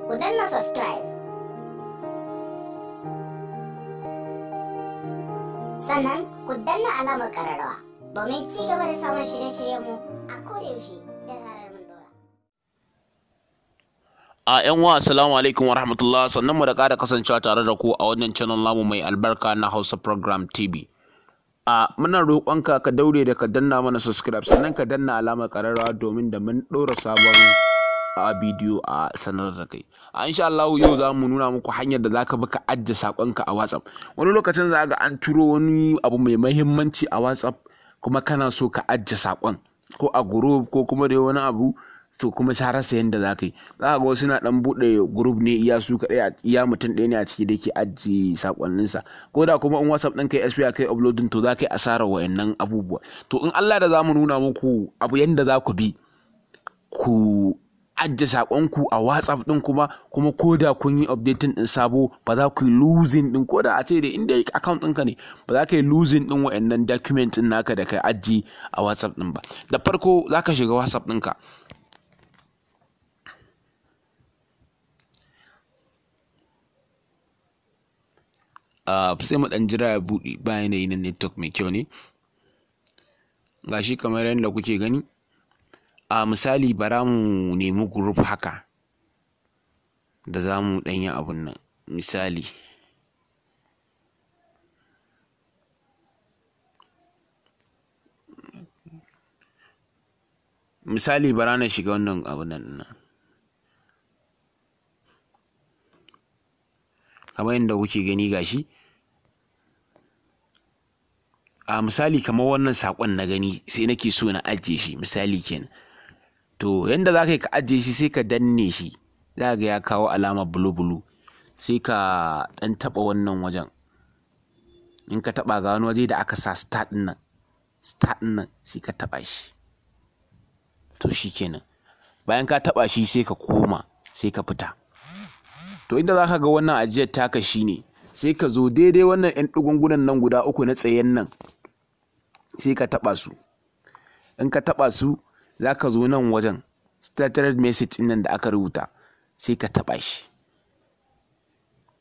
ku danna subscribe. Sannan ku danna alamar ƙararrawa domin ci gaba da samun shirye-shiryenmu a kodayaushe da zarar mun dora. Yan uwa assalamu alaikum warahmatullah, sannan mu da ƙara kasancewa tare da ku a wannan channel namu mai albarka na Hausa Program TV. Muna roƙonka ka daure da ka danna mana subscribe, sannan ka danna alamar ƙararrawa domin da mun ɗora sabon bidiyo a sanar da kai. Insha Allah yau za mu nuna muku hanyar da zaka bi ka ajiye saƙonka a WhatsApp. Wani lokacin za ga an turo wani abu mai muhimmanci a WhatsApp kuma kana so ka ajiye saƙon ko a group ko kuma dai wani abu, to kuma ta rasa yadda za ka yi. Za ka ga wasu na ɗan buɗe group ne iya su kaɗai, iya mutum ɗaya ne a ciki da ke ajiye saƙonninsa, ko da kuma in WhatsApp ɗin kai SPI kai uploading to za ka yi asarar wa'annan abubuwa. To in Allah da za mu nuna muku abu yadda za ku bi ku ajiye saƙonku a WhatsApp ɗin kuma ko da kun yi updating ɗin sabo ba za ku yi losing ɗin, ko da a ce da inda account ɗinka ne ba za ka yi losing ɗin wa'annan document ɗin naka da ka ajiye a WhatsApp ɗin ba. Da farko za ka shiga WhatsApp ɗinka. Sai mu ɗan jira ya buɗe bayan da yin network mai kyau ne. Gashi kamar yadda kuke gani. Misali bara mu nemi group haka da za mu ɗanyi abun nan. Misali bara na shiga wannan abun nan kamar yadda kuke gani gashi. Misali kamar wannan saƙon na gani sai nake so na ajiye shi, misali kenan. To yanda za ka yi ka ajiye shi, sai ka danne shi, za ga ya kawo alamar bulu sai ka ɗan taɓa wannan wajen. In ka taɓa ga wani waje da aka sa start ɗin nan sai ka taɓa shi. To shi kenan, bayan ka taɓa shi sai ka koma sai ka fita. To inda za ka ga wannan ajiyar taka shi ne, sai ka zo daidai wannan 'yan ɗigungunan nan guda uku na tsayen nan sai ka taɓa su. In ka taɓa su za ka zo nan wajen started message ɗin nan da aka rubuta sai ka taɓa shi.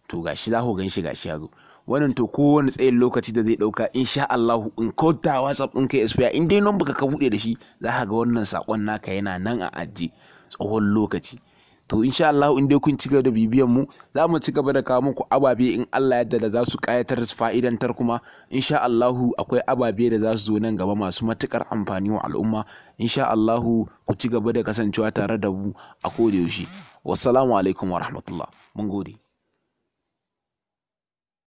To gashi za ku gan shi gashi ya zo. Wannan to kowane tsayin lokaci da zai ɗauka insha Allah in kauta WhatsApp ɗin kai SPI in dai number ka buɗe da shi, za ka ga wannan saƙon naka yana nan a ajiye tsawon lokaci. To insha Allah in dai kun ci gaba da bibiyan mu, za mu ci gaba da kawo muku ababe in Allah yadda da za su ƙayatar su fa'idantar, kuma insha Allah akwai ababe da za su zo nan gaba masu matuƙar amfani wa al'umma. Insha Allah ku ci gaba da kasancewa tare da mu a koda yaushe. Wassalamu alaikum wa rahmatullah. Mun gode.